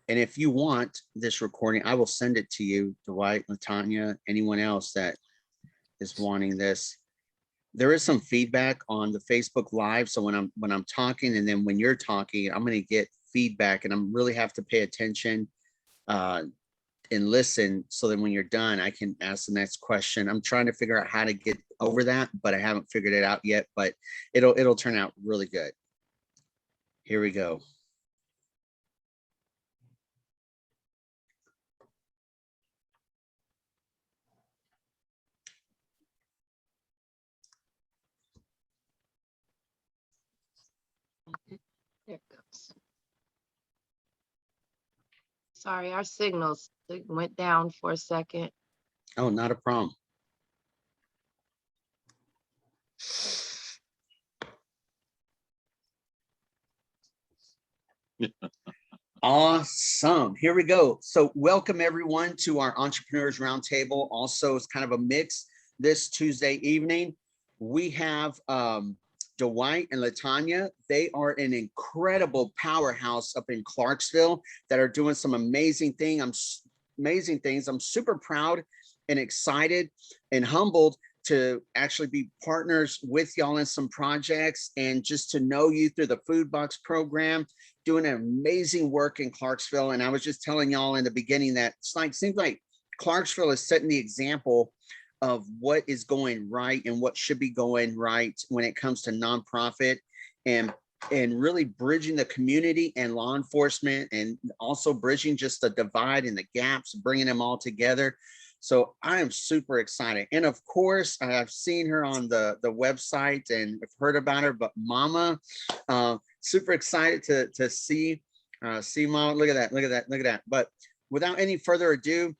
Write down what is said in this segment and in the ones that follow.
And if you want this recording, I will send it to you, Dwight, Latanya, anyone else that is wanting this. There is some feedback on the Facebook Live. So when I'm talking, and then when you're talking, I'm going to get feedback, and I'm really have to pay attention and listen, so that when you're done, I can ask the next question. I'm trying to figure out how to get over that, but I haven't figured it out yet. But it'll turn out really good. Here we go. There it goes. Sorry, our signals went down for a second. Oh, not a problem. Awesome. Here we go. So welcome everyone to our Entrepreneurs Roundtable. Also, it's kind of a mix this Tuesday evening. We have Dwight and Latanya. They are an incredible powerhouse up in Clarksville that are doing some amazing things. I'm super proud and excited and humbled to actually be partners with y'all in some projects, and just to know you through the food box program, doing amazing work in Clarksville. And I was just telling y'all in the beginning that seems like Clarksville is setting the example of what is going right and what should be going right when it comes to nonprofit, and really bridging the community and law enforcement, and also bridging just the divide and the gaps, bringing them all together. So I am super excited. And of course, I've seen her on the website and I've heard about her, but Mama, super excited to see Mama. Look at that. But without any further ado,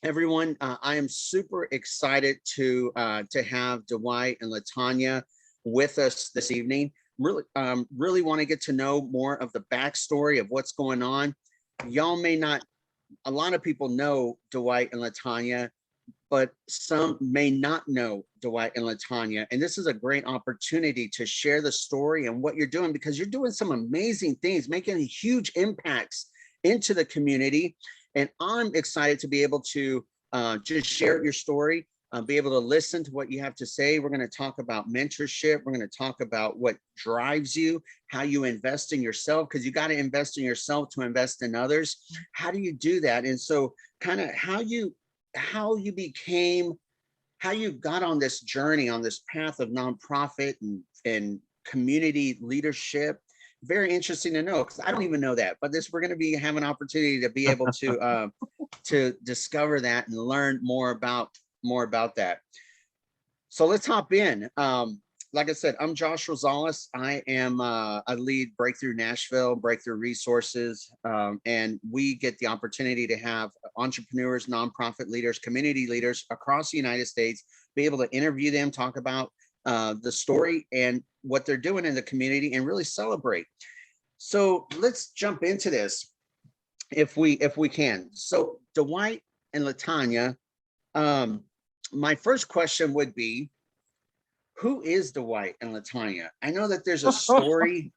everyone, I am super excited to have Dwight and Latanya with us this evening. Really want to get to know more of the backstory of what's going on. Y'all may not, a lot of people know Dwight and Latanya, but some may not know Dwight and Latanya. And this is a great opportunity to share the story and what you're doing, because you're doing some amazing things, making huge impacts into the community. And I'm excited to be able to just share your story, be able to listen to what you have to say. We're going to talk about mentorship. We're going to talk about what drives you, how you invest in yourself, because you got to invest in yourself to invest in others. How do you do that? And so kind of how you got on this journey, on this path of nonprofit and community leadership. Very interesting to know, because I don't even know that, but we're going to be having an opportunity to be able to discover that and learn more about that. So let's hop in. Like I said, I'm Josh Rosales. I am I lead Break-Thru Nashville, Break-Thru Resources, and we get the opportunity to have entrepreneurs, nonprofit leaders, community leaders across the United States, be able to interview them, talk about the story and what they're doing in the community, and really celebrate. So let's jump into this if we can. So Dwight and Latanya, my first question would be, who is Dwight and Latanya? I know that there's a story.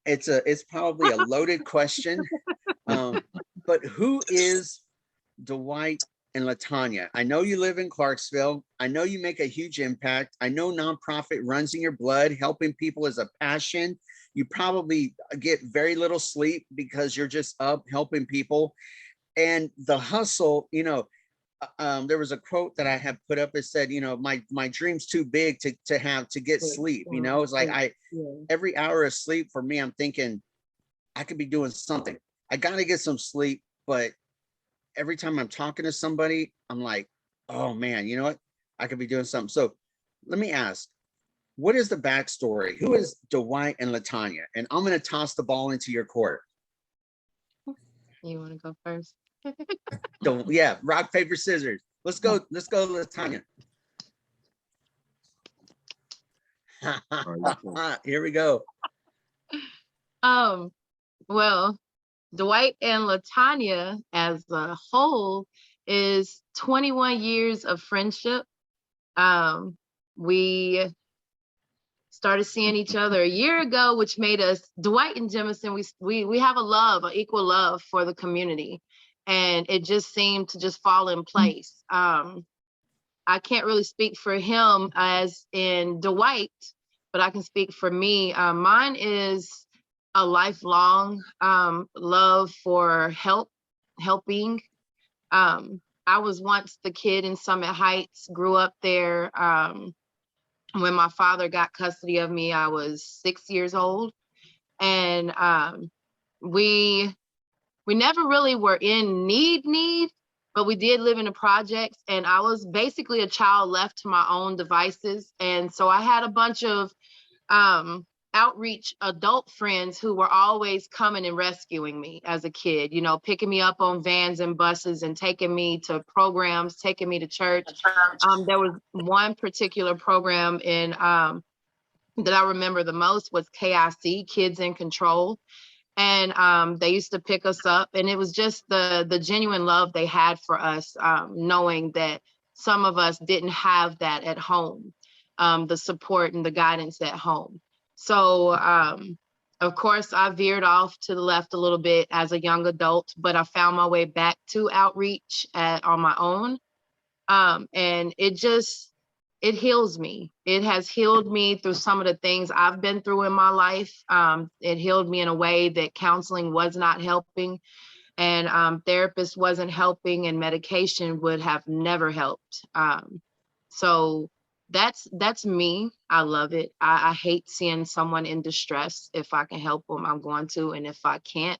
It's probably a loaded question, but who is Dwight and Latanya? I know you live in Clarksville. I know you make a huge impact. I know nonprofit runs in your blood. Helping people is a passion. You probably get very little sleep because you're just up helping people. And the hustle, there was a quote that I have put up that said, my dream's too big to get sleep. It's like every hour of sleep for me, I'm thinking I could be doing something. I got to get some sleep, but every time I'm talking to somebody, I'm like, oh man, you know what? I could be doing something. So let me ask, what is the backstory? Who is Dwight and Latanya? And I'm going to toss the ball into your court. You want to go first? Yeah, rock, paper, scissors. Let's go, Latanya. Here we go. Well, Dwight and Latanya as a whole is 21 years of friendship. We started seeing each other a year ago, which made us, Dwight and Jemison, we have an equal love for the community. And it just seemed to just fall in place. I can't really speak for him as in Dwight, but I can speak for me. Mine is a lifelong love for helping. I was once the kid in Summit Heights, grew up there. When my father got custody of me, I was 6 years old. And we never really were in need, but we did live in the projects, and I was basically a child left to my own devices. And so I had a bunch of outreach adult friends who were always coming and rescuing me as a kid, you know, picking me up on vans and buses and taking me to programs, taking me to church. There was one particular program in that I remember the most was KIC, Kids in Control. And they used to pick us up, and it was just the genuine love they had for us, knowing that some of us didn't have that at home, the support and the guidance at home. So of course I veered off to the left a little bit as a young adult, but I found my way back to outreach on my own. And it heals me. It has healed me through some of the things I've been through in my life. It healed me in a way that counseling was not helping, and therapists wasn't helping, and medication would have never helped. So that's me. I love it. I hate seeing someone in distress. If I can help them, I'm going to. And if I can't,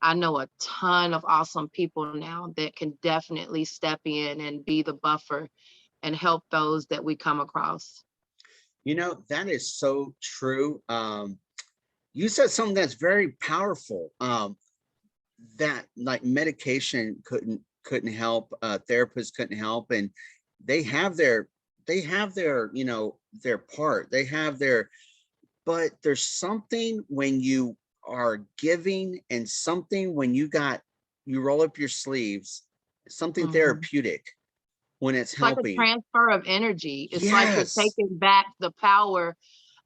I know a ton of awesome people now that can definitely step in and be the buffer and help those that we come across. You know, that is so true. You said something that's very powerful. That like medication couldn't help, therapists couldn't help, and they have their you know, their part. They have their, but there's something when you are giving, and something when you roll up your sleeves, something therapeutic when it's Like a helping. transfer of energy. It's like you're Yes. taking back the power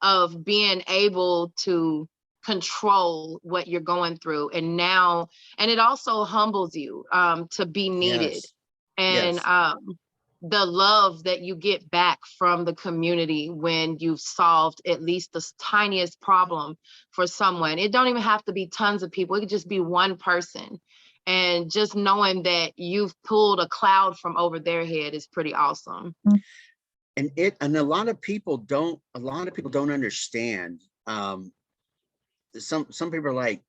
of being able to control what you're going through. And now, and it also humbles you to be needed. Yes. And Yes. the love that you get back from the community when you've solved at least the tiniest problem for someone. It don't even have to be tons of people. It could just be one person. And just knowing that you've pulled a cloud from over their head is pretty awesome. And a lot of people don't understand. Some people are like,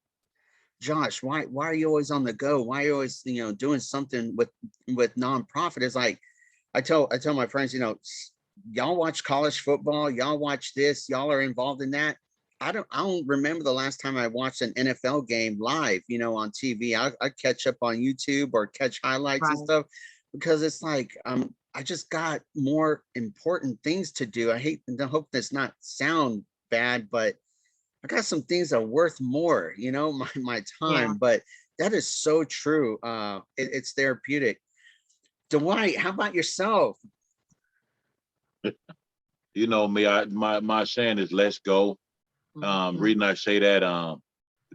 Josh, why are you always on the go? Why are you always, you know, doing something with nonprofit? It's like, I tell my friends, you know, y'all watch college football, y'all watch this, y'all are involved in that. I don't remember the last time I watched an NFL game live, you know, on TV. I catch up on YouTube or catch highlights and stuff, because it's like, I just got more important things to do. I hope this not sound bad, but I got some things that are worth more, you know, my time. Yeah. But that is so true. It's therapeutic. Dwight, how about yourself? You know me, my saying is let's go. Reason I say that,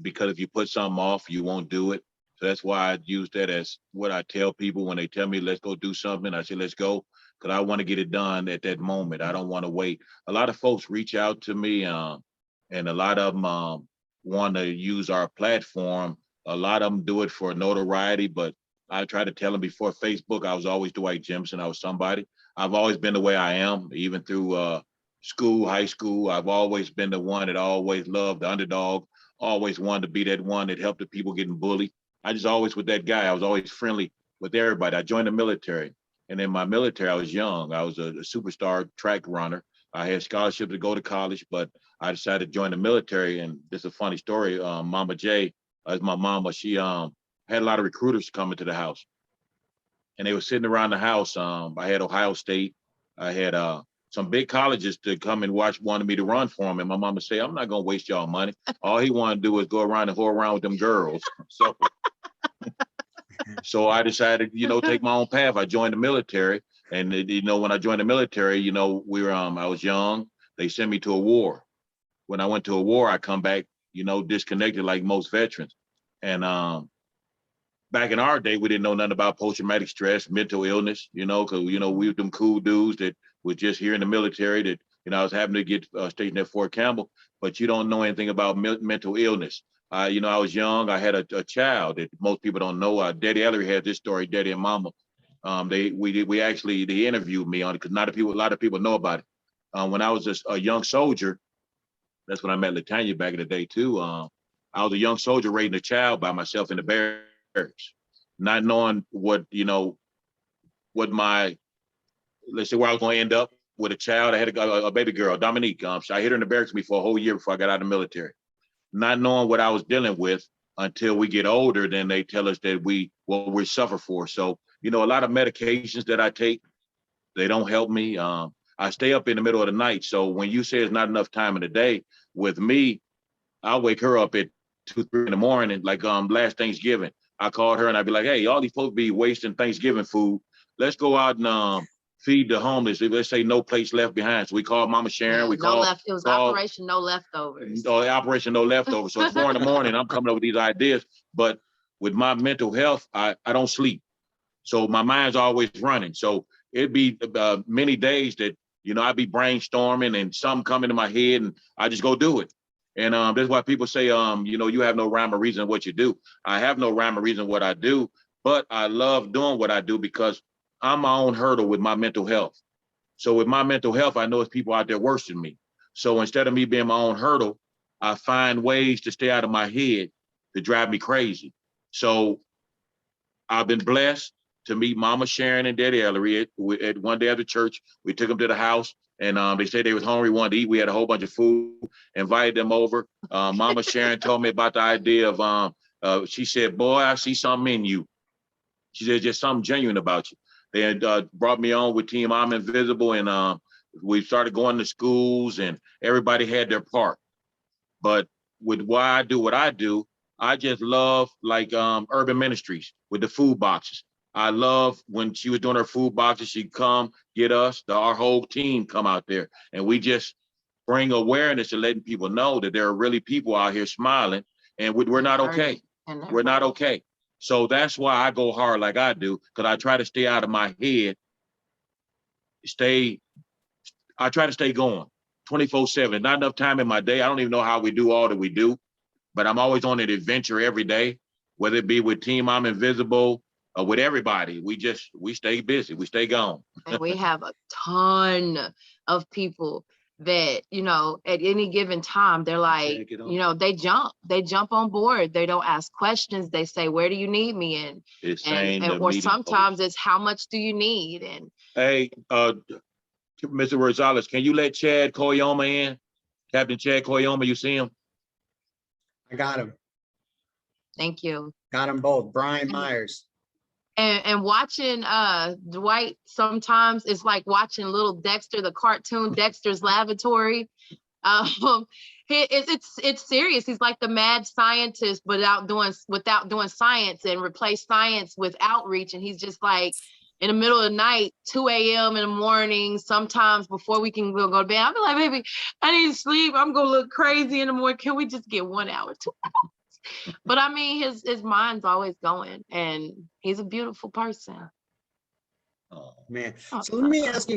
because if you put something off, you won't do it. So that's why I use that as what I tell people when they tell me let's go do something. I say let's go, because I want to get it done at that moment. I don't want to wait. A lot of folks reach out to me, and a lot of them want to use our platform. A lot of them do it for notoriety, but I try to tell them before Facebook, I was always Dwight Jemison. I was somebody. I've always been the way I am, even through school, high school. I've always been the one that always loved the underdog, always wanted to be that one that helped the people getting bullied. I just always with that guy. I was always friendly with everybody. I joined the military, and in my military, I was young. I was a superstar track runner. I had scholarships to go to college, but I decided to join the military. And this is a funny story. Mama J, as my mama, she had a lot of recruiters coming to the house, and they were sitting around the house. I had Ohio State. I had some big colleges to come and watch, wanted me to run for them. And my mama said, I'm not going to waste y'all money. All he wanted to do is go around and whore around with them girls. So I decided, you know, take my own path. I joined the military. And, you know, when I joined the military, you know, I was young. they sent me to a war. When I went to a war, I come back, you know, disconnected like most veterans. And back in our day, we didn't know nothing about post-traumatic stress, mental illness, you know, because, you know, we were them cool dudes that was just here in the military that, you know, I was having to get stationed at Fort Campbell, but you don't know anything about mental illness. You know, I was young. I had a child that most people don't know. Daddy Ellery had this story, Daddy and Mama. They interviewed me on it because a lot of people know about it. When I was just a young soldier, that's when I met Latanya back in the day too. I was a young soldier raising a child by myself in the barracks, not knowing what, you know, what my, let's say where I was going to end up with a child. I had a baby girl, Dominique. I hid her in the barracks for a whole year before I got out of the military, not knowing what I was dealing with until we get older. Then they tell us that we suffer for. So, you know, a lot of medications that I take, they don't help me. I stay up in the middle of the night. So when you say it's not enough time in the day, with me, I'll wake her up at 2, 3 in the morning. Like last Thanksgiving, I called her and I'd be like, hey, all these folks be wasting Thanksgiving food. Let's go out and feed the homeless. Let's say no place left behind. So we called Mama Sharon. It was Operation No Leftovers. Operation No Leftovers. So at 4 in the morning, I'm coming up with these ideas. But with my mental health, I don't sleep. So my mind's always running. So it'd be many days that, you know, I'd be brainstorming and something come into my head and I just go do it. And that's why people say, you know, you have no rhyme or reason what you do. I have no rhyme or reason what I do, but I love doing what I do because I'm my own hurdle with my mental health. So with my mental health, I know there's people out there worse than me. So instead of me being my own hurdle, I find ways to stay out of my head to drive me crazy. So I've been blessed to meet Mama Sharon and Daddy Ellery at one day at the church. We took them to the house and they said they was hungry, wanted to eat. We had a whole bunch of food, invited them over. Mama Sharon told me about the idea of, she said, boy, I see something in you. She said, just something genuine about you. They had brought me on with Team I'm Invisible and we started going to schools and everybody had their part. But with why I do what I do, I just love like urban ministries with the food boxes. I love when she was doing her food boxes, she'd come get us, our whole team come out there and we just bring awareness to letting people know that there are really people out here smiling and we're not okay. We're not okay. So that's why I go hard like I do, because I try to stay out of my head, I try to stay going 24/7. Not enough time in my day. I don't even know how we do all that we do, but I'm always on an adventure every day, whether it be with Team I'm Invisible, with everybody. We stay busy, we stay gone. And we have a ton of people that, you know, at any given time, they're like, you know, they jump on board. They don't ask questions. They say, where do you need me in? Or sometimes it's how much do you need? And hey, Mr. Rosales, can you let Chad Koyoma in? Captain Chad Koyoma, you see him? I got him. Thank you. Got them both. Brian Myers. And watching Dwight sometimes is like watching little Dexter, the cartoon Dexter's Laboratory. It's serious. He's like the mad scientist, but without doing science, and replace science with outreach. And he's just like in the middle of the night, 2 a.m. in the morning, sometimes before we can go to bed. I'll be like, baby, I need to sleep. I'm gonna look crazy in the morning. Can we just get 1 hour, 2 hours? But I mean, his mind's always going, and he's a beautiful person. Oh man! So let me ask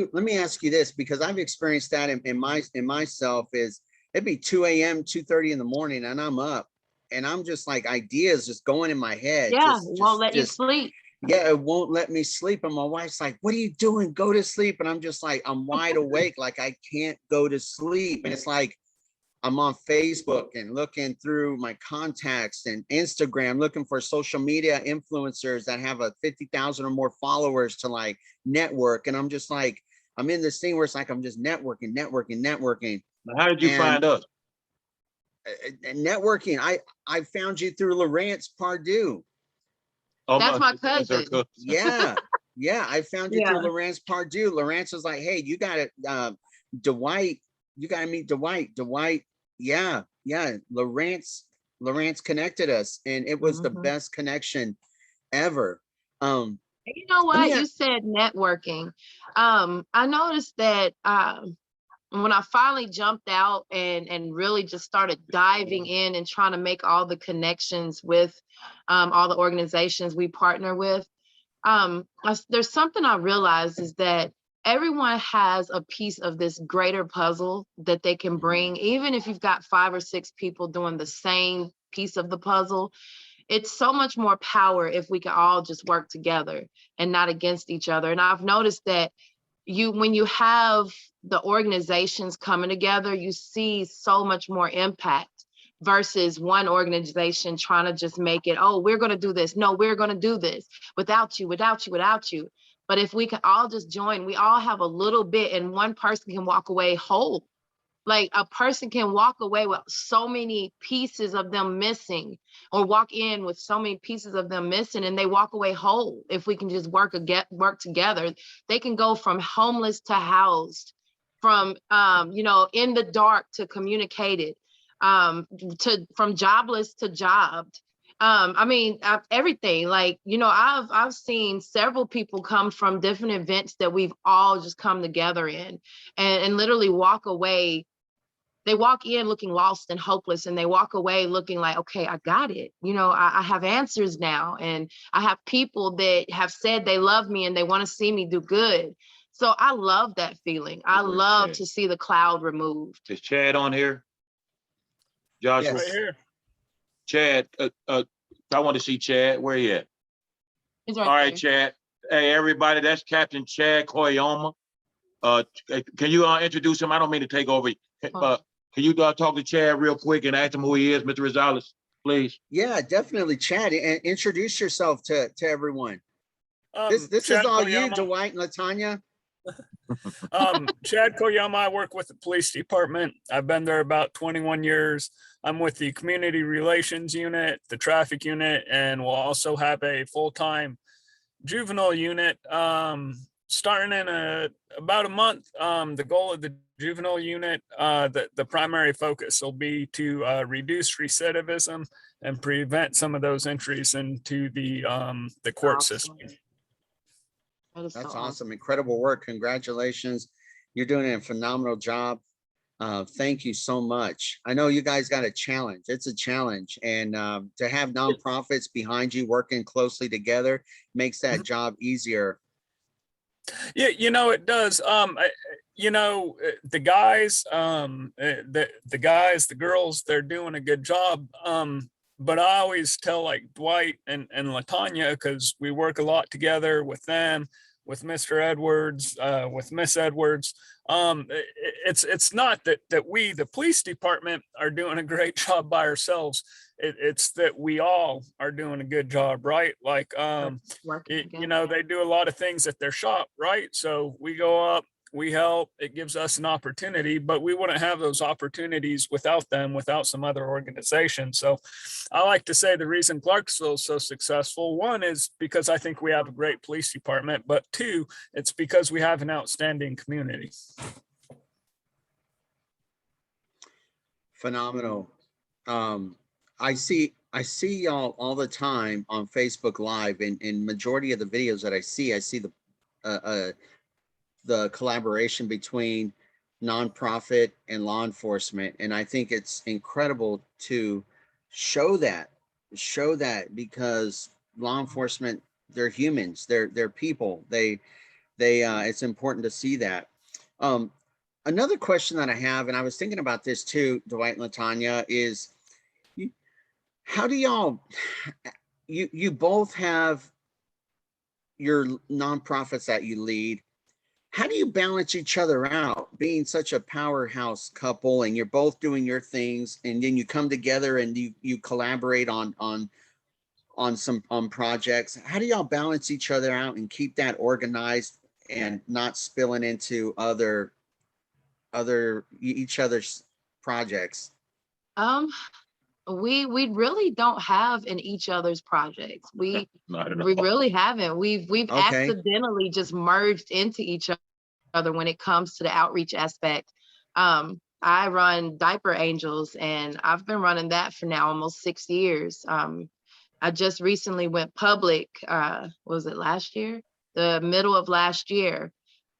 you this, because I've experienced that in myself. Is it'd be 2 a.m., 2:30 in the morning, and I'm up, and I'm just like ideas just going in my head. Yeah, won't let you sleep. Yeah, it won't let me sleep. And my wife's like, "What are you doing? Go to sleep." And I'm just like, I'm wide awake, like I can't go to sleep, and it's like I'm on Facebook and looking through my contacts and Instagram, looking for social media influencers that have 50,000 or more followers to like network. And I'm just like, I'm in this thing where it's like, I'm just networking. Now, how did you find us? Networking. I found you through Lawrence Pardue. Oh, that's my cousin. Yeah. I found you through Lawrence Pardue. Lawrence was like, hey, you got it. Dwight, you got to meet Dwight. Yeah. Lawrence connected us, and it was the best connection ever. You know what? You said networking. I noticed that when I finally jumped out and really just started diving in and trying to make all the connections with all the organizations we partner with, there's something I realized is that everyone has a piece of this greater puzzle that they can bring. Even if you've got 5 or 6 people doing the same piece of the puzzle, it's so much more power if we can all just work together and not against each other. And I've noticed that when you have the organizations coming together, you see so much more impact versus one organization trying to just make it, oh, we're going to do this. No, we're going to do this without you, without you, without you. But if we can all just join, we all have a little bit, and one person can walk away whole. Like a person can walk away with so many pieces of them missing, or walk in with so many pieces of them missing, and they walk away whole. If we can just work together, they can go from homeless to housed, from in the dark to communicated, from jobless to jobbed. Everything. Like, I've seen several people come from different events that we've all just come together in, and literally walk away. They walk in looking lost and hopeless, and they walk away looking like, okay, I got it. I have answers now, and I have people that have said they love me and they want to see me do good. So I love that feeling. I love to see the cloud removed. Is Chad on here? Joshua? Yes. Right here. Chad, I want to see Chad. Where he at? He's All right, Chad. Hey, everybody, that's Captain Chad Koyama. Can you introduce him? I don't mean to take over. Can you talk to Chad real quick and ask him who he is, Mr. Rosales, please? Yeah, definitely, Chad. And introduce yourself to everyone. This Chad is all Koyama. you, Dwight and Latanya. Chad Koyama. I work with the police department. I've been there about 21 years. I'm with the community relations unit, the traffic unit, and we'll also have a full-time juvenile unit starting in about a month. The goal of the juvenile unit, the primary focus will be to reduce recidivism and prevent some of those entries into the court system. That's awesome. Incredible work. Congratulations. You're doing a phenomenal job. Thank you so much. I know you guys got a challenge. It's a challenge. And to have nonprofits behind you working closely together makes that job easier. Yeah, it does. The guys, the girls, they're doing a good job. But I always tell, like, Dwight and Latanya, because we work a lot together with them, with Mr. Edwards, with Miss Edwards. It's not that we, the police department, are doing a great job by ourselves. It's that we all are doing a good job, right? Like, they do a lot of things at their shop, right? So we go up, we help, it gives us an opportunity, but we wouldn't have those opportunities without them, without some other organizations. So I like to say the reason Clarksville is so successful, one, is because I think we have a great police department, but two, it's because we have an outstanding community. Phenomenal. I see y'all all the time on Facebook Live, and in majority of the videos that I see the collaboration between nonprofit and law enforcement. And I think it's incredible to show that because law enforcement, they're humans, they're people. It's important to see that. Another question that I have, and I was thinking about this too, Dwight and Latanya, is how do y'all, you both have your nonprofits that you lead. How do you balance each other out, being such a powerhouse couple, and you're both doing your things, and then you come together and you collaborate on projects? How do y'all balance each other out and keep that organized and not spilling into each other's projects? We really don't have in each other's projects. We really haven't. We've Okay. accidentally just merged into each other when it comes to the outreach aspect. I run Diaper Angles, and I've been running that for now almost 6 years. I just recently went public, was it last year? The middle of last year.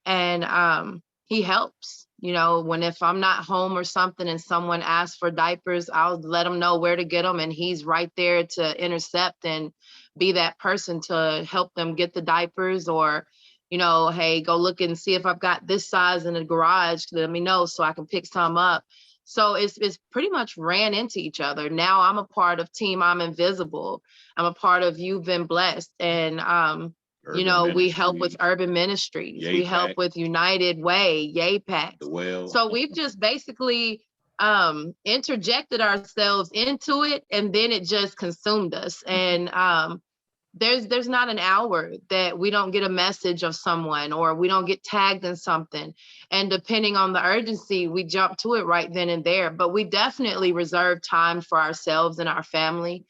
And he helps. You know, if I'm not home or something and someone asks for diapers, I'll let them know where to get them. And he's right there to intercept and be that person to help them get the diapers, or, you know, hey, go look and see if I've got this size in the garage. Let me know so I can pick some up. So it's pretty much ran into each other. Now I'm a part of Team I'm Invisible. I'm a part of You've Been Blessed. And, you know, we help with Urban Ministries. We help with United Way, YAPAC. So we've just basically interjected ourselves into it, and then it just consumed us. And there's not an hour that we don't get a message of someone, or we don't get tagged in something. And depending on the urgency, we jump to it right then and there. But we definitely reserve time for ourselves and our family.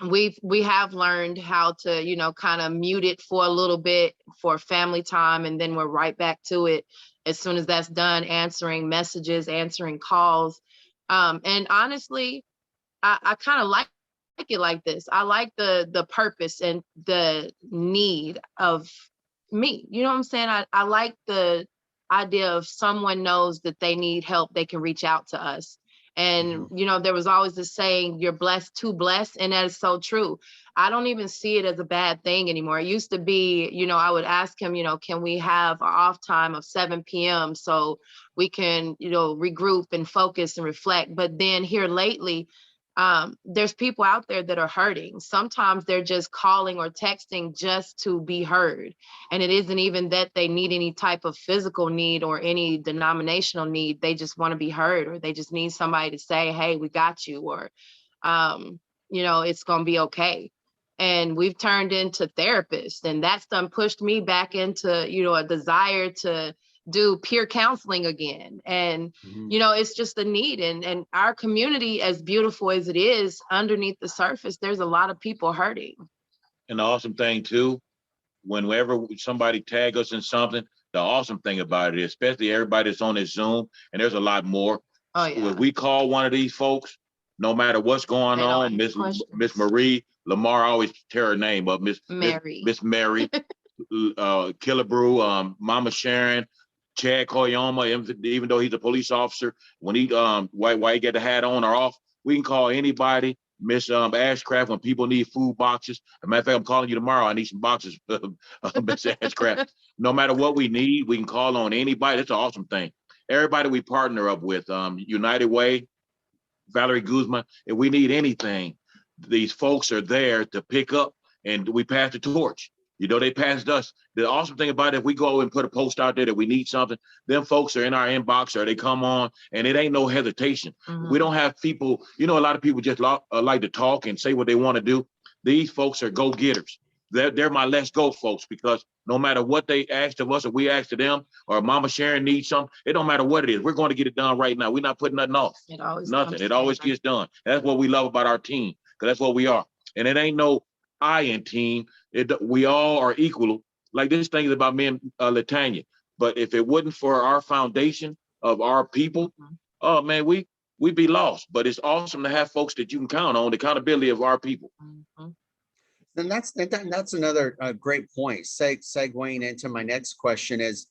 We have learned how to, you know, kind of mute it for a little bit for family time, and then we're right back to it as soon as that's done, answering messages, answering calls. And honestly, I kind of like it like this. I like the purpose and the need of me. You know what I'm saying? I like the idea of someone knows that they need help, they can reach out to us. And, you know, there was always this saying, you're blessed to bless. And that is so true. I don't even see it as a bad thing anymore. It used to be, you know, I would ask him, you know, can we have an off time of 7 p.m. so we can, you know, regroup and focus and reflect. But then here lately, there's people out there that are hurting. Sometimes they're just calling or texting just to be heard. And it isn't even that they need any type of physical need or any denominational need. They just want to be heard, or they just need somebody to say, hey, we got you, or, you know, it's going to be okay. And we've turned into therapists, and that's done pushed me back into, you know, a desire to do peer counseling again. And, you know, it's just a need. And our community, as beautiful as it is, underneath the surface, there's a lot of people hurting. And the awesome thing too, whenever somebody tag us in something, the awesome thing about it is, especially everybody that's on this Zoom, and there's a lot more. Oh, yeah. When we call one of these folks, no matter what's going on, Miss Marie, Lamar, I always tear her name up, Miss Mary, Killebrew, Mama Sharon, Chad Koyama, even though he's a police officer, when he why he get the hat on or off, we can call anybody. Miss Ashcraft, when people need food boxes. As a matter of fact, I'm calling you tomorrow. I need some boxes, Miss Ashcraft. No matter what we need, we can call on anybody. That's an awesome thing. Everybody we partner up with, United Way, Valerie Guzman, if we need anything, these folks are there to pick up, and we pass the torch. You know, they passed us. The awesome thing about it, if we go and put a post out there that we need something, them folks are in our inbox, or they come on, and it ain't no hesitation. We don't have people, you know, a lot of people just like to talk and say what they want to do. These folks are go-getters. They're my let's go folks, because no matter what they asked of us, or we asked of them, or Mama Sharon needs something, it don't matter what it is. We're going to get it done right now. We're not putting nothing off. It always gets done. That's what we love about our team, because that's what we are. And it ain't no I in team. We all are equal. Like, this thing is about me and Latanya. But if it wasn't for our foundation of our people, oh man, we'd be lost. But it's awesome to have folks that you can count on, the accountability of our people. Then that's another great point. Segueing into my next question is,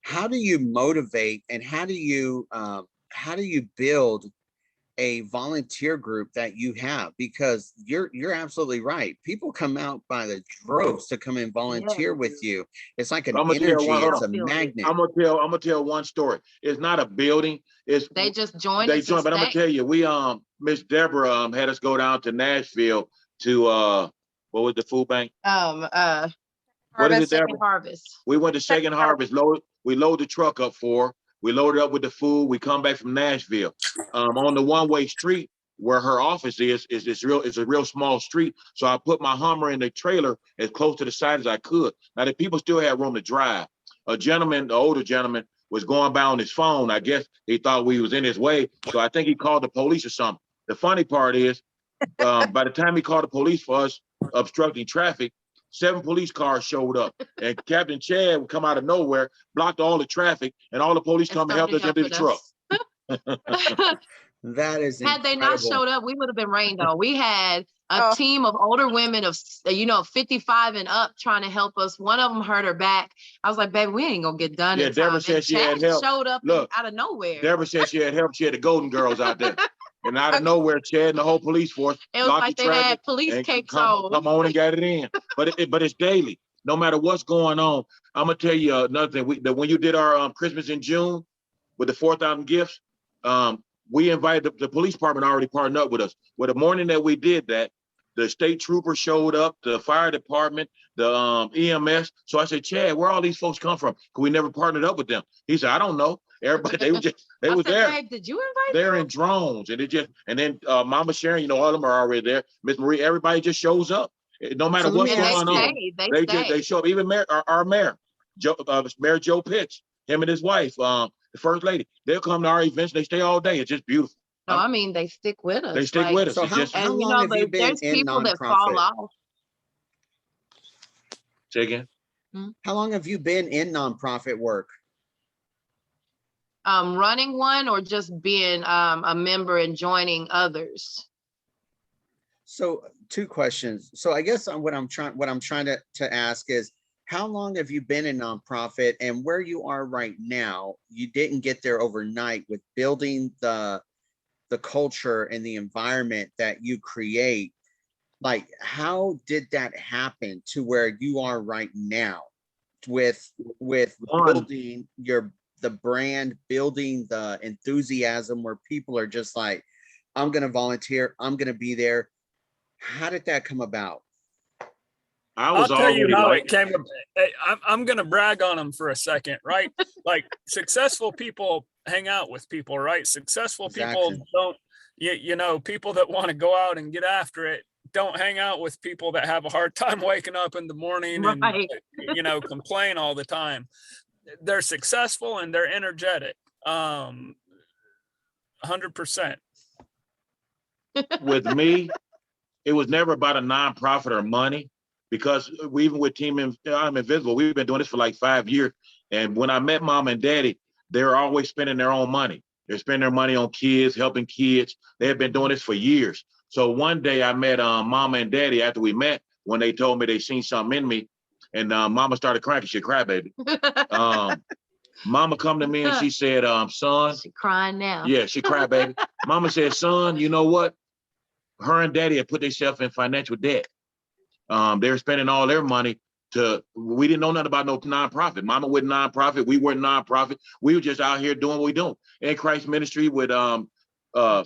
how do you motivate, and how do you build a volunteer group that you have? Because you're absolutely right. People come out by the droves to come and volunteer with you. It's like an energy. It's a magnet. I'm gonna tell one story. It's not a building. It's they just joined. But I'm gonna tell you, we Miss Deborah had us go down to Nashville to what was the food bank? What is it, Deborah? Harvest. We went to Second Harvest. We load the truck up for her. We loaded up with the food. We come back from Nashville. On the one-way street where her office is it's a real small street. So I put my Hummer in the trailer as close to the side as I could. Now the people still had room to drive. A gentleman, the older gentleman, was going by on his phone. I guess he thought we was in his way. So I think he called the police or something. The funny part is, by the time he called the police for us obstructing traffic, 7 police cars showed up, and Captain Chad would come out of nowhere, blocked all the traffic, and all the police come and helped us into the truck. That is Had they not incredible. showed up, we would have been rained on. We had a team of older women of 55 and up trying to help us. One of them hurt her back. I was like, baby, we ain't gonna get done Yeah, in time. Deborah said And she had Chad help. showed up Look, out of nowhere. Deborah said she had help. She had the Golden Girls out there. And out of nowhere, Chad and the whole police force It was blocked like the they traffic had police and cakes come on and got it in. But it's daily. No matter what's going on. I'm gonna tell you another thing. When you did our Christmas in June with the 4,000 gifts, we invited the police department already partnered up with us. Well, the morning that we did that, the state trooper showed up, the fire department, the EMS. So I said, Chad, where all these folks come from? Because we never partnered up with them. He said, I don't know. Everybody, they was there. Babe, did you invite They're them? in drones, and then Mama Sharon, all of them are already there. Miss Marie, everybody just shows up. No matter So let what's me going ask on. you. They show up. Even our mayor, Mayor Joe Pitts, him and his wife, the first lady, they'll come to our events. They stay all day. It's just beautiful. No, I mean, they stick with us. They stick with us. So how long have you been there's in people that nonprofit? fall off. Say again. How long have you been in nonprofit work? Running one or just being a member and joining others? So 2 questions. So I guess what I'm trying to ask is, how long have you been in nonprofit, and where you are right now? You didn't get there overnight with building the culture and the environment that you create. Like, how did that happen to where you are right now with building the brand, building the enthusiasm where people are just like, I'm going to volunteer, I'm going to be there. How did that come about? I'll tell you how it came. I'm going to brag on them for a second, right? Like, successful people hang out with people, right? Successful people don't, people that want to go out and get after it don't hang out with people that have a hard time waking up in the morning and, complain all the time. They're successful and they're energetic. 100%. With me, it was never about a nonprofit or money, because even with Team I'm Invisible, we've been doing this for like 5 years. And when I met Mom and Daddy, they were always spending their own money. They're spending their money on kids, helping kids. They have been doing this for years. So one day I met Mama and Daddy after we met, when they told me they seen something in me, and Mama started crying. She cried, baby. Mama come to me and she said, son. She crying now. Yeah, she cried, baby. Mama said, son, you know what? Her and Daddy had put themselves in financial debt. They were spending all their money we didn't know nothing about no nonprofit. Mama wasn't nonprofit. We weren't nonprofit. We were just out here doing what we do. In Christ Ministry with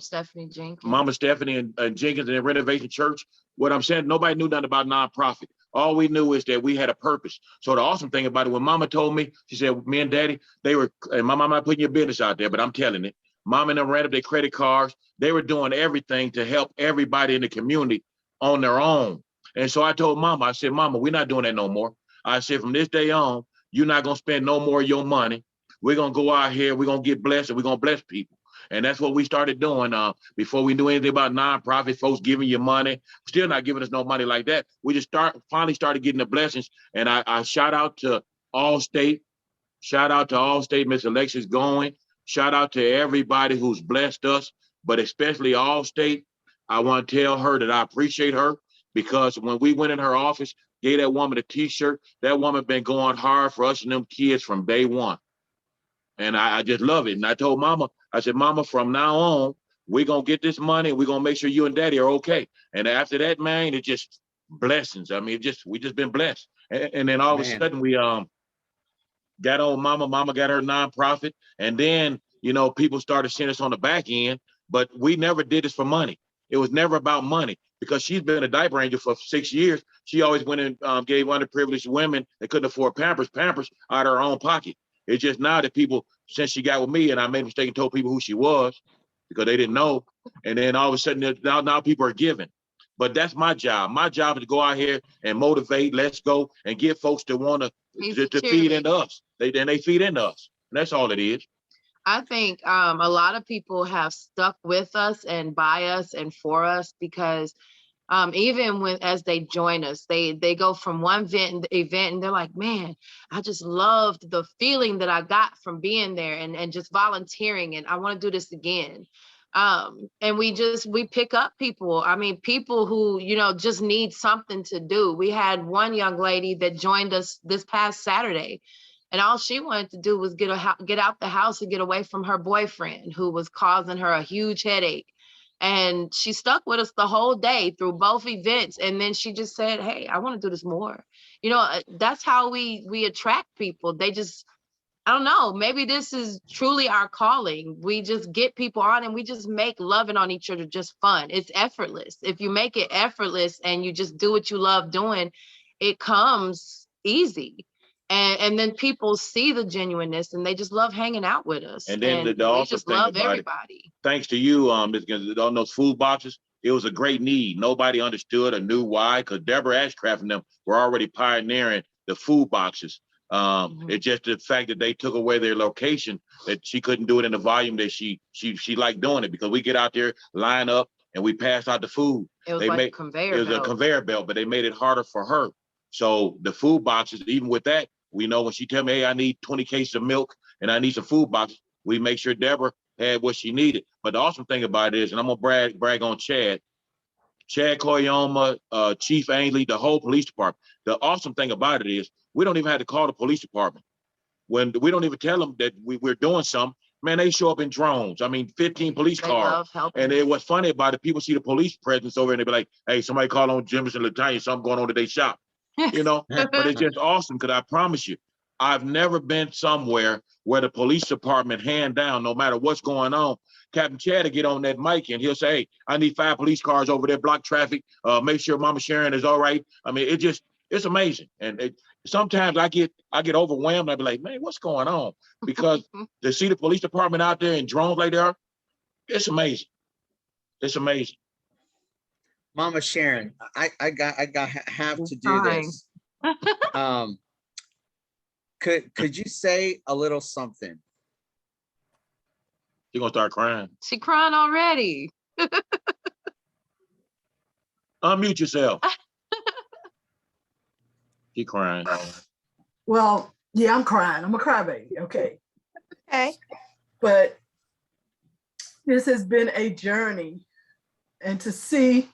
Stephanie Jenkins. Mama Stephanie and Jenkins and Renovation Church. What I'm saying, nobody knew nothing about nonprofit. All we knew is that we had a purpose. So the awesome thing about it, when Mama told me, she said, me and Daddy, and Mama, I'm not putting your business out there, but I'm telling it. Mama and them ran up their credit cards. They were doing everything to help everybody in the community on their own. And so I told Mama, I said, Mama, we're not doing that no more. I said, from this day on, you're not going to spend no more of your money. We're going to go out here. We're going to get blessed, and we're going to bless people. And that's what we started doing before we knew anything about nonprofit, folks giving you money, still not giving us no money like that. We just finally started getting the blessings. And I shout out to Allstate. Shout out to Allstate, Miss Alexis Going. Shout out to everybody who's blessed us, but especially Allstate. I want to tell her that I appreciate her, because when we went in her office, gave that woman a t-shirt, that woman been going hard for us and them kids from day one. And I just love it. And I told Mama, I said, Mama, from now on, we're going to get this money and we're going to make sure you and Daddy are okay. And after that, man, it just blessings. I mean, we just been blessed. And then all of a sudden we got on Mama. Mama got her nonprofit. And then, people started seeing us on the back end, but we never did this for money. It was never about money, because she's been a diaper angel for 6 years. She always went and gave underprivileged women that couldn't afford Pampers out of her own pocket. It's just now that people, since she got with me, and I made a mistake and told people who she was because they didn't know. And then all of a sudden, now people are giving. But that's my job. My job is to go out here and motivate, let's go, and get folks that want to feed into us. They feed into us. And that's all it is. I think a lot of people have stuck with us and by us and for us, because even as they join us, they go from one event and they're like, man, I just loved the feeling that I got from being there and just volunteering, and I want to do this again. And we pick up people. I mean, people who, just need something to do. We had one young lady that joined us this past Saturday, and all she wanted to do was get out the house and get away from her boyfriend who was causing her a huge headache. And she stuck with us the whole day through both events. And then she just said, hey, I want to do this more. That's how we attract people. They just, I don't know, maybe this is truly our calling. We just get people on and we just make loving on each other just fun. It's effortless. If you make it effortless and you just do what you love doing, it comes easy. And then people see the genuineness and they just love hanging out with us. And then we just love everybody. Thanks to you, on those food boxes, it was a great need. Nobody understood or knew why, because Deborah Ashcraft and them were already pioneering the food boxes. It's just the fact that they took away their location, that she couldn't do it in the volume that she liked doing it, because we get out there, line up, and we pass out the food. It was a conveyor belt, but they made it harder for her. So the food boxes, even with that, we know when she tell me, hey, I need 20 cases of milk and I need some food boxes, we make sure Deborah had what she needed. But the awesome thing about it is, and I'm gonna brag on Chad Koyoma, Chief Ainley, the whole police department. The awesome thing about it is we don't even have to call the police department. When we don't even tell them that we're doing something, man, they show up in drones. I mean, 15 police cars. And what's funny about it, people see the police presence over and they be like, hey, somebody call on Jim and Latanya, something going on at their shop. But it's just awesome, because I promise you, I've never been somewhere where the police department, hand down, no matter what's going on, Captain Chad will get on that mic and he'll say, hey, I need 5 police cars over there, block traffic, make sure Mama Sharon is all right. I mean, it's amazing. And sometimes I get overwhelmed. I be like, man, what's going on? Because to see the police department out there in drones like they are, it's amazing. It's amazing. Mama Sharon, I have to do this. Could you say a little something? She's gonna start crying. She crying already. Unmute yourself. She crying. Well, yeah, I'm crying. I'm a crybaby. Okay. Okay. But this has been a journey, and to see,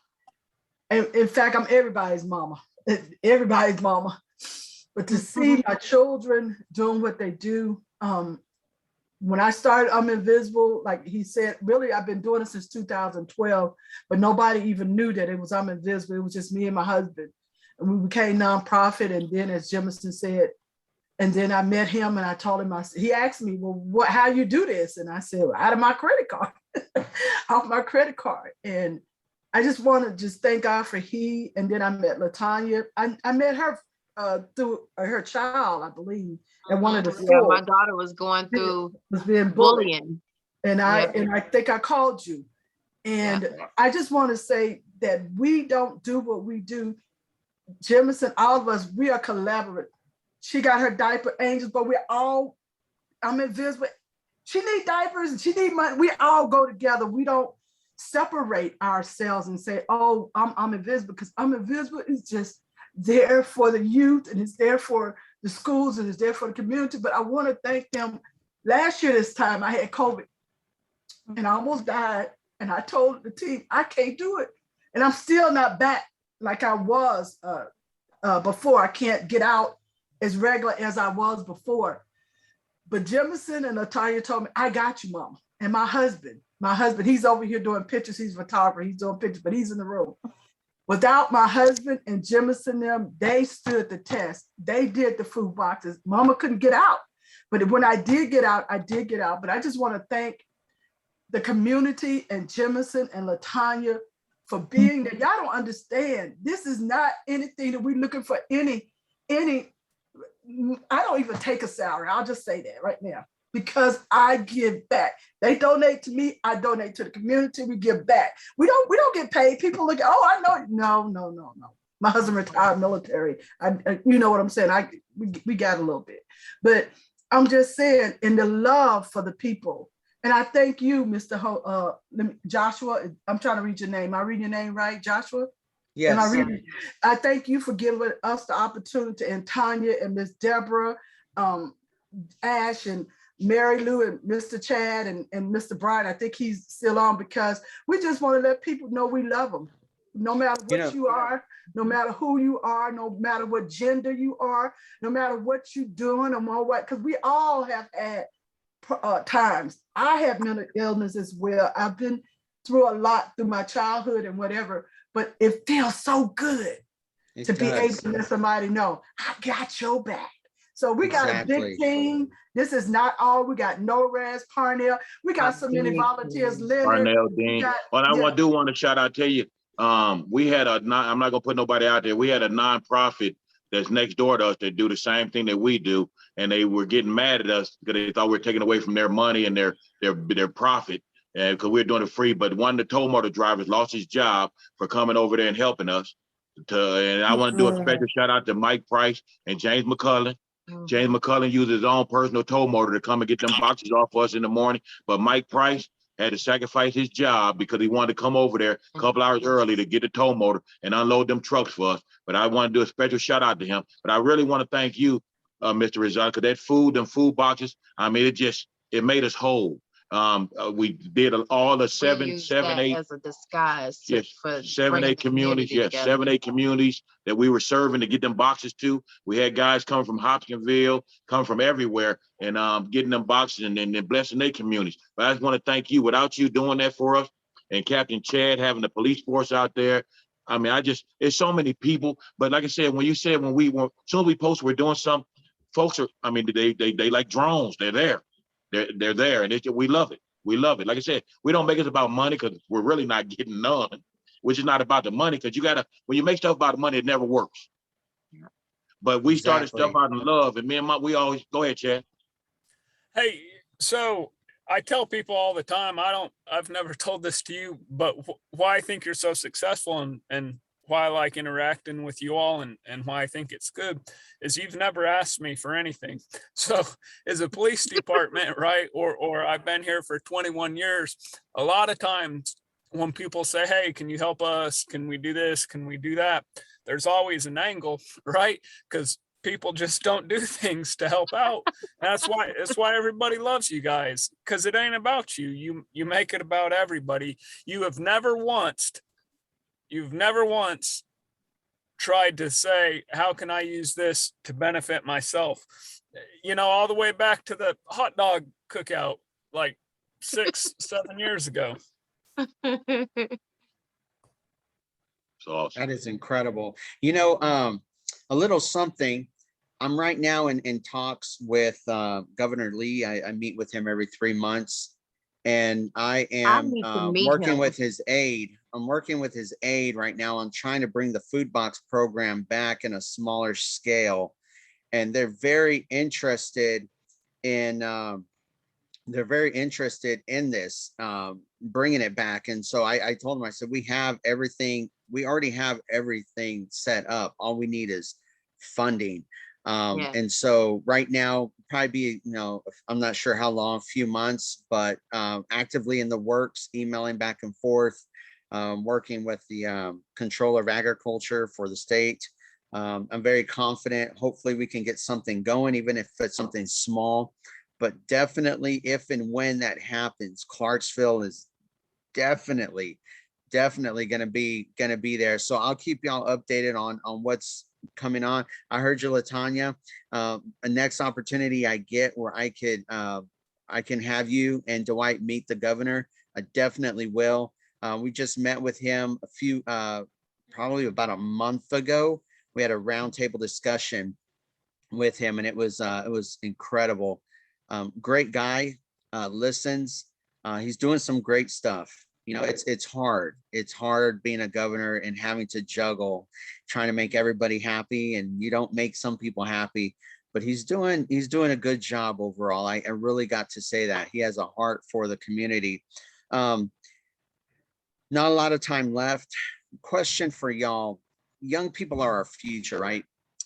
and in fact, I'm everybody's mama. Everybody's mama. But to see my children doing what they do, when I started I'm Invisible, like he said, really, I've been doing it since 2012, but nobody even knew that it was I'm Invisible. It was just me and my husband. And we became nonprofit. And then, as Jemison said, and then I met him and I told him, he asked me, well, how you do this? And I said, well, out of my credit card, off my credit card. And I just want to just thank God for and then I met Latanya. I met her through her child, I believe, at one of the schools. Yeah, my daughter was going through bullying. And I think I called you. And I just want to say that we don't do what we do. Jemison, all of us, we are collaborative. She got her Diaper Angles, but I'm Invisible. She need diapers and she need money. We all go together. We don't separate ourselves and say, oh, I'm Invisible, because I'm Invisible is just there for the youth, and it's there for the schools, and it's there for the community. But I want to thank them. Last year this time I had COVID and I almost died, and I told the team I can't do it, and I'm still not back like I was before. I can't get out as regular as I was before. But Jemison and Latanya told me, I got you, Mama. And my husband, he's over here doing pictures. He's a photographer. He's doing pictures, but he's in the room. Without my husband and Jemison, them, they stood the test. They did the food boxes. Mama couldn't get out. But when I did get out, I did get out. But I just want to thank the community and Jemison and Latanya for being there. Y'all don't understand. This is not anything that we're looking for any, I don't even take a salary. I'll just say that right now, because I give back. They donate to me. I donate to the community. We give back. We don't get paid. People look, oh, I know. No. My husband retired military. You know what I'm saying? We got a little bit, but I'm just saying, in the love for the people. And I thank you, Mr. Joshua. I'm trying to read your name. Am I reading your name right, Joshua? Yes. I thank you for giving us the opportunity, and Tanya and Miss Deborah, Ash and Mary Lou and Mr. Chad and Mr. Brian. I think he's still on because we just want to let people know we love them. No matter what you are, no matter who you are, no matter what gender you are, no matter what you're doing or what, because we all have had times. I have mental illness as well. I've been through a lot through my childhood and whatever, but it feels so good to be able to let somebody know, I got your back. So we got a big team. This is not all. We got Norez, Parnell. We got so many volunteers. Parnell, Dean. But I do want to shout out to you. We had I'm not gonna put nobody out there. We had a nonprofit that's next door to us that do the same thing that we do, and they were getting mad at us because they thought we were taking away from their money and their profit, and because we were doing it free. But one of the tow motor drivers lost his job for coming over there and helping us. And I want to do a special shout out to Mike Price and James McCullen. James McCullen used his own personal tow motor to come and get them boxes off us in the morning. But Mike Price had to sacrifice his job because he wanted to come over there a couple hours early to get the tow motor and unload them trucks for us. But I want to do a special shout out to him. But I really want to thank you, Mr. Rizal, because that food, them food boxes, I mean, it made us whole. We did all the seven, eight as a disguise. Yes, 7, 8 communities. Yes, 7, 8 communities that we were serving to get them boxes to. We had guys coming from Hopkinsville, come from everywhere, and getting them boxes and blessing their communities. But I just want to thank you. Without you doing that for us, and Captain Chad having the police force out there. I mean, it's so many people. But like I said, when you said as soon as we post, we're doing something, folks are. I mean, they like drones. They're there. They're there, and we love it. We love it. Like I said, we don't make it about money because we're really not getting none, which is not about the money because when you make stuff about the money, it never works. But we started stuff out in love, and me and we always, go ahead, Chad. Hey, so I tell people all the time, I've never told this to you, but why I think you're so successful and why I like interacting with you all and why I think it's good is you've never asked me for anything. So as a police department, right, or I've been here for 21 years, a lot of times when people say, hey, can you help us? Can we do this? Can we do that? There's always an angle, right? Because people just don't do things to help out. That's why everybody loves you guys, because it ain't about you. You make it about everybody. You've never once tried to say, how can I use this to benefit myself? All the way back to the hot dog cookout, like 6, 7 years ago. So awesome. That is incredible. A little something. I'm right now in talks with Governor Lee. I meet with him every 3 months, and I am working with his aide. I'm working with his aide right now. I'm trying to bring the food box program back in a smaller scale, and they're very interested in this, bringing it back. And so I told him, I said, we already have everything set up. All we need is funding. And so right now, probably be, I'm not sure how long, a few months, but actively in the works, emailing back and forth, working with the Controller of Agriculture for the state. I'm very confident. Hopefully we can get something going, even if it's something small. But definitely, if and when that happens, Clarksville is definitely going to be there. So I'll keep y'all updated on what's coming on. I heard you, Latanya. A next opportunity I get where I can have you and Dwight meet the governor, I definitely will. We just met with him probably about a month ago. We had a roundtable discussion with him, and it was incredible. Great guy, listens. He's doing some great stuff. It's hard. It's hard being a governor and having to juggle, trying to make everybody happy, and you don't make some people happy, but he's doing a good job overall. I really got to say that. He has a heart for the community. Not a lot of time left. Question for y'all. Young people are our future, right?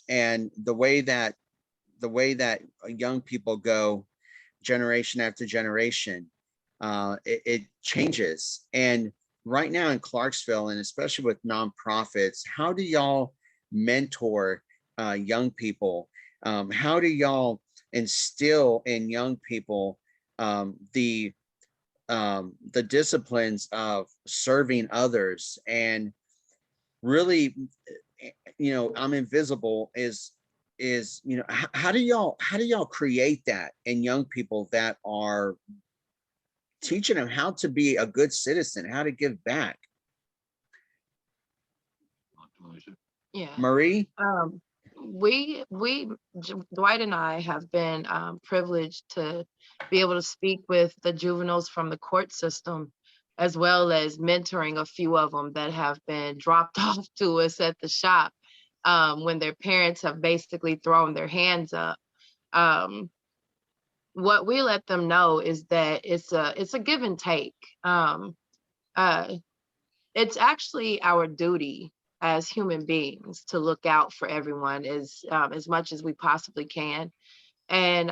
And the way that young people go generation after generation, it changes. And right now in Clarksville, and especially with nonprofits, how do y'all mentor young people? How do y'all instill in young people the disciplines of serving others. And really, I'm invisible is how do y'all create that in young people that are teaching them how to be a good citizen, how to give back? Yeah. Marie? Dwight and I have been privileged to be able to speak with the juveniles from the court system, as well as mentoring a few of them that have been dropped off to us at the shop when their parents have basically thrown their hands up. What we let them know is that it's a give and take. It's actually our duty as human beings to look out for everyone as much as we possibly can. And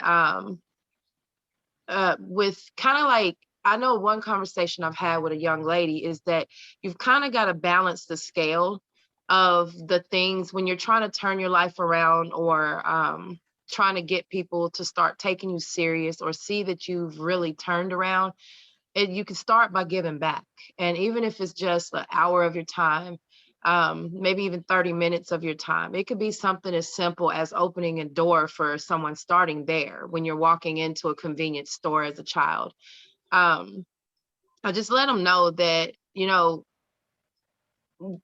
with kind of like, I know one conversation I've had with a young lady is that you've kind of got to balance the scale of the things when you're trying to turn your life around, or trying to get people to start taking you serious or see that you've really turned around. You can start by giving back. And even if it's just an hour of your time, maybe even 30 minutes of your time, it could be something as simple as opening a door for someone starting there when you're walking into a convenience store as a child. I just let them know that,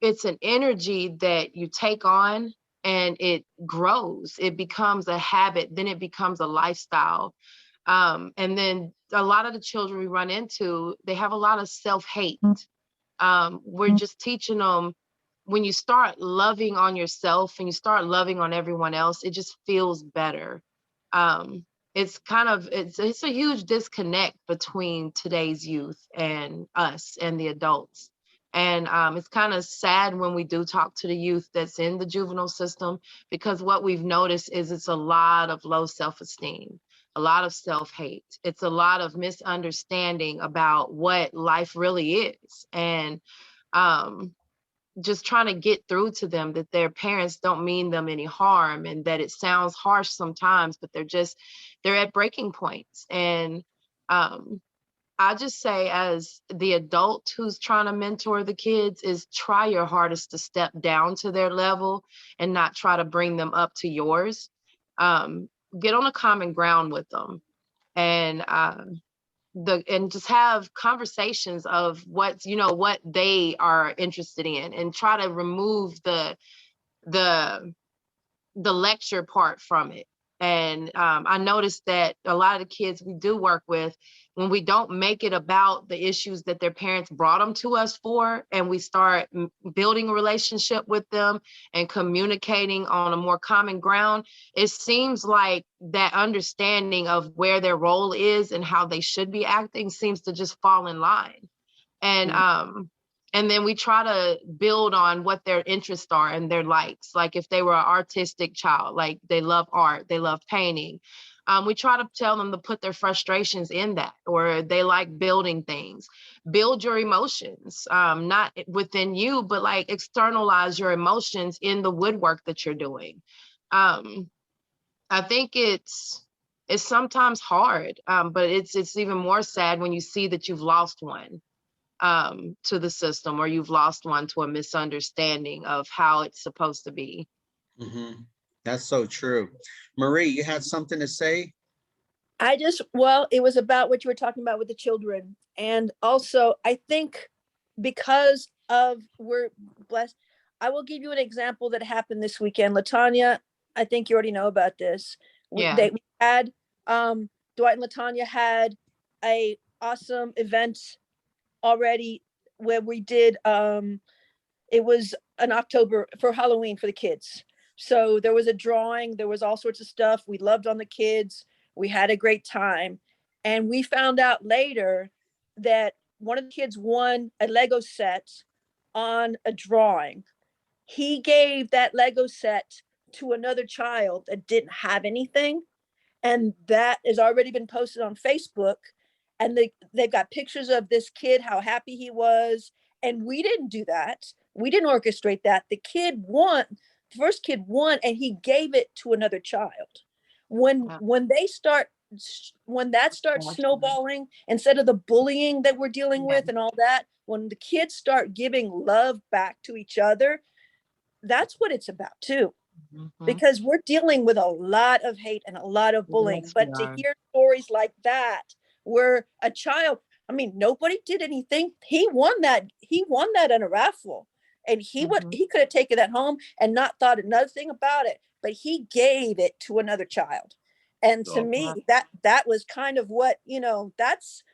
it's an energy that you take on and it grows. It becomes a habit, then it becomes a lifestyle. And then a lot of the children we run into, they have a lot of self-hate. We're just teaching them, when you start loving on yourself and you start loving on everyone else, it just feels better. It's a huge disconnect between today's youth and us and the adults. And it's kind of sad when we do talk to the youth that's in the juvenile system, because what we've noticed is it's a lot of low self-esteem, a lot of self-hate. It's a lot of misunderstanding about what life really is. And just trying to get through to them that their parents don't mean them any harm, and that it sounds harsh sometimes, but they're at breaking points. And I just say, as the adult who's trying to mentor the kids, is try your hardest to step down to their level and not try to bring them up to yours. Get on a common ground with them, and just have conversations of what they are interested in, and try to remove the lecture part from it. And I noticed that a lot of the kids we do work with, when we don't make it about the issues that their parents brought them to us for, and we start building a relationship with them and communicating on a more common ground, it seems like that understanding of where their role is and how they should be acting seems to just fall in line. And then we try to build on what their interests are and their likes. Like if they were an artistic child, like they love art, they love painting. We try to tell them to put their frustrations in that, or they like building things. Build your emotions, not within you, but like externalize your emotions in the woodwork that you're doing. I think it's sometimes hard, but it's even more sad when you see that you've lost one to the system, or you've lost one to a misunderstanding of how it's supposed to be. Mm-hmm. That's so true. Marie, you had something to say? Well, it was about what you were talking about with the children. And also, I think because of we're blessed, I will give you an example that happened this weekend. Latanya, I think you already know about this. Yeah. We had, Dwight and Latanya had a awesome event already where we did, it was in October for Halloween for the kids. So there was a drawing, there was all sorts of stuff. We loved on the kids. We had a great time. And we found out later that one of the kids won a Lego set on a drawing. He gave that Lego set to another child that didn't have anything. And that has already been posted on Facebook. And they've got pictures of this kid, how happy he was. And we didn't do that. We didn't orchestrate that. The first kid won, and he gave it to another child. when Yeah. when they start when that starts Gotcha. snowballing, instead of the bullying that we're dealing Yeah. with and all that, when the kids start giving love back to each other, that's what it's about too. Mhm. Because we're dealing with a lot of hate and a lot of bullying. Yes, we But to are. hear stories like that, where a child, I mean, nobody did anything. He won that in a raffle. And he Mhm. he could have taken that home and not thought another thing about it, but he gave it to another child. And to So, me, that was kind of what, that's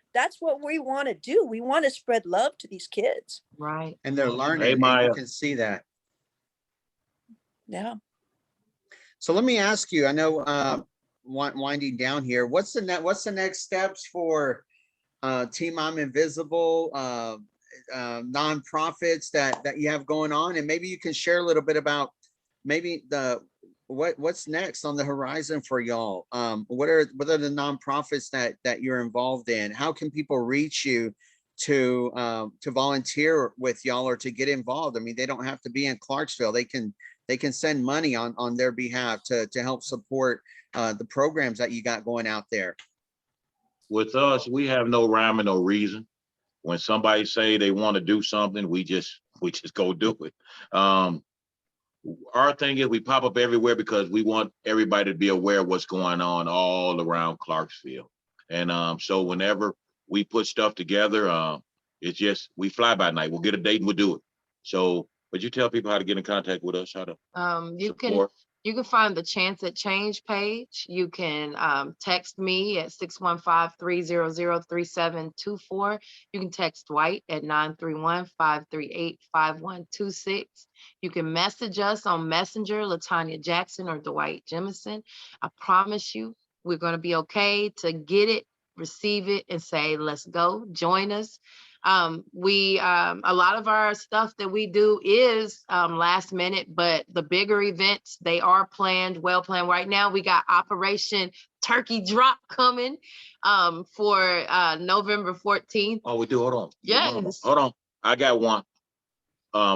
what we want to do. We want to spread love to these kids. Right. And they're hey, learning, and Maya. you can see that. Yeah. So let me ask you, I know winding down here, what's the next steps for Team I'm Invisible, nonprofits that you have going on? And maybe you can share a little bit about maybe what's next on the horizon for y'all. What are the nonprofits that you're involved in? How can people reach you to volunteer with y'all or to get involved? I mean, they don't have to be in Clarksville. They can send money on their behalf to help support the programs that you got going out there. With us, we have no rhyme and no reason. When somebody say they want to do something, we just go do it. Our thing is we pop up everywhere because we want everybody to be aware of what's going on all around Clarksville. And so whenever we put stuff together, it's just we fly by night. We'll get a date and we'll do it. So, but you tell people how to get in contact with us, how to support. You can find the Chance at Change page. You can text me at 615-300-3724. You can text Dwight at 931-538-5126. You can message us on Messenger, Latanya Jackson or Dwight Jemison. I promise you, we're going to be okay to get it, receive it, and say, let's go, join us. A lot of our stuff that we do is last minute, but the bigger events, they are well planned. Right now, we got Operation Turkey Drop coming for November 14th. Oh, we do. Hold on. Yes. Hold on. I got one.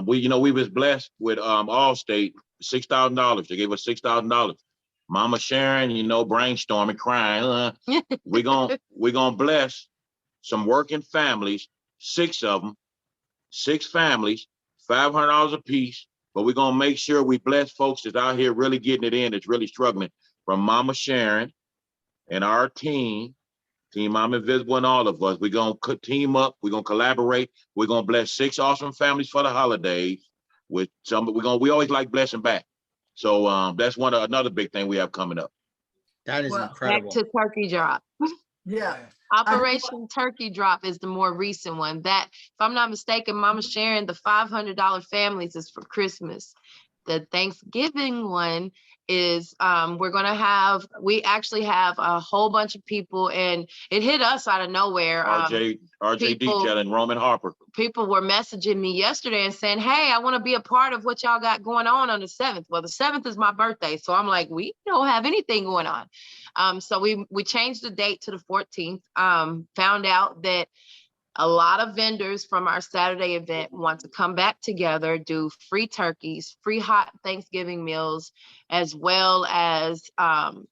We was blessed with Allstate, $6,000. They gave us $6,000. Mama Sharon, brainstorming, crying. We're gonna bless some working families, 6 of them, 6 families, $500 a piece. But we're gonna make sure we bless folks that's out here really getting it in, that's really struggling. From Mama Sharon and our team I'm Invisible, and all of us. We're gonna team up. We're gonna collaborate. We're gonna bless 6 awesome families for the holidays. With some, we always like blessing back. So that's another big thing we have coming up. That is Well, incredible. Back to Turkey Drop. Yeah. Operation Turkey Drop is the more recent one. That, if I'm not mistaken, Mama Sharon, the $500 families is for Christmas. The Thanksgiving one is we actually have a whole bunch of people, and it hit us out of nowhere. RJ people- Deachell and Roman Harper. People were messaging me yesterday and saying, hey, I want to be a part of what y'all got going on the 7th. Well, the 7th is my birthday. So I'm like, we don't have anything going on. So we changed the date to the 14th. Found out that a lot of vendors from our Saturday event want to come back together, do free turkeys, free hot Thanksgiving meals, as well as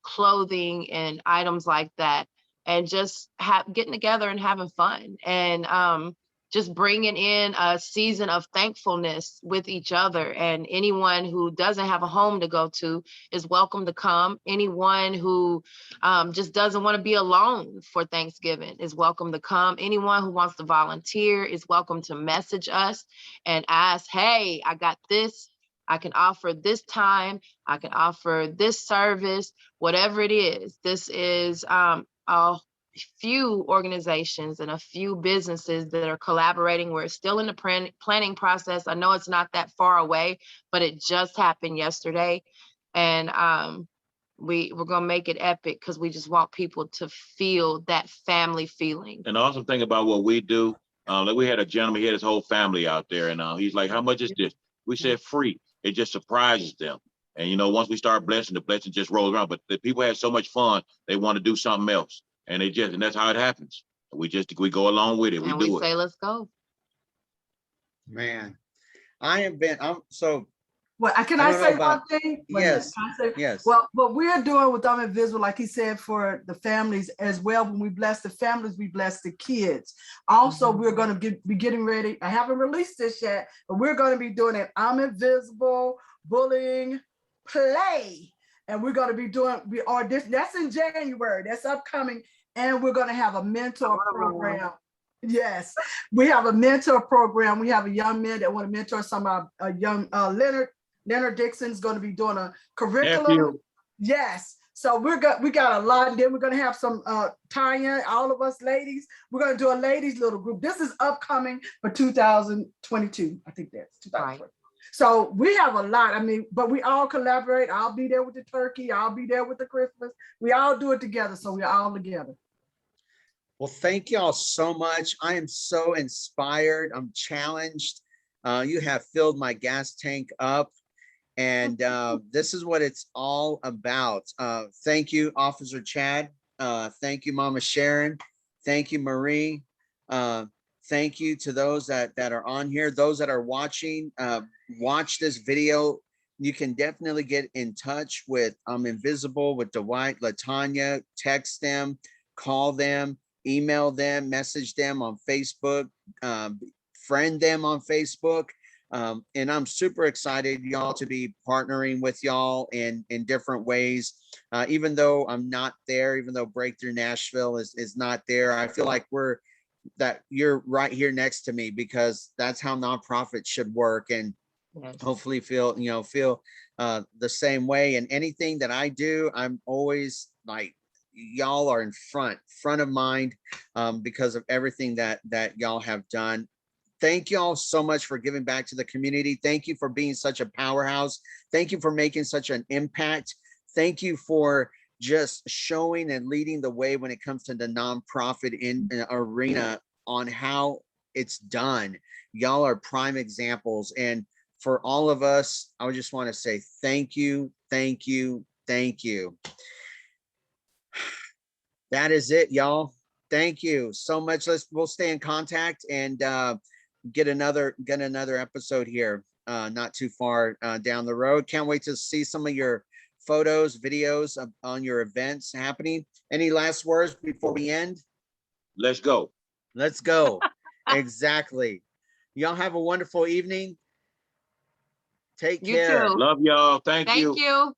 clothing and items like that, and just getting together and having fun, and just bringing in a season of thankfulness with each other. And anyone who doesn't have a home to go to is welcome to come. Anyone who just doesn't want to be alone for Thanksgiving is welcome to come. Anyone who wants to volunteer is welcome to message us and ask, hey, I got this. I can offer this time. I can offer this service, whatever it is. This is a few organizations and a few businesses that are collaborating. We're still in the planning process. I know it's not that far away, but it just happened yesterday. And we're going to make it epic because we just want people to feel that family feeling. And the awesome thing about what we do, like we had a gentleman, he had his whole family out there, and he's like, how much is this? We said free. It just surprises them. And, once we start blessing, the blessing just rolls around. But the people had so much fun, they want to do something else. And and that's how it happens. We go along with it. And we say, let's go. Man, so Well, can I I don't know say about- one thing? Wait a minute, Yes, can I say- yes. Well, what we're doing with I'm Invisible, like he said, for the families as well, when we bless the families, we bless the kids. Also, we're going to be getting ready. I haven't released this yet, but we're going to be doing an I'm Invisible bullying play. And we're going to be doing, that's in January, that's upcoming. And we're going to have a mentor program. Yes, we have a mentor program. We have a young man that want to mentor some of our young Leonard Dixon's going to be doing a curriculum. Nephew. Yes. So we got a lot. And then we're going to have some Tanya, all of us ladies. We're going to do a ladies little group. This is upcoming for 2022. I think that's 2020. Right. So we have a lot. I mean, but we all collaborate. I'll be there with the turkey. I'll be there with the Christmas. We all do it together. So we're all together. Well, thank y'all so much. I am so inspired. I'm challenged. You have filled my gas tank up. And this is what it's all about. Thank you, Officer Chad. Thank you, Mama Sharon. Thank you, Marie. Thank you to those that are on here. Those that are watching, watch this video. You can definitely get in touch with Invisible, with Dwight, Latanya. Text them, call them, email them, message them on Facebook, friend them on Facebook. And I'm super excited, y'all, to be partnering with y'all in different ways. Even though I'm not there, even though Break-Thru Nashville is not there, I feel like you're right here next to me, because that's how nonprofits should work. And hopefully feel the same way. And anything that I do, I'm always like, y'all are in front of mind, because of everything that y'all have done. Thank y'all so much for giving back to the community. Thank you for being such a powerhouse. Thank you for making such an impact. Thank you for just showing and leading the way when it comes to the nonprofit arena on how it's done. Y'all are prime examples. And for all of us, I just want to say thank you, thank you, thank you. That is it, y'all. Thank you so much. We'll stay in contact and get another episode here not too far down the road. Can't wait to see some of your photos, videos on your events happening. Any last words before we end? Let's go. Let's go. Exactly. Y'all have a wonderful evening. Take care. You too. Love y'all. Thank you. Thank you.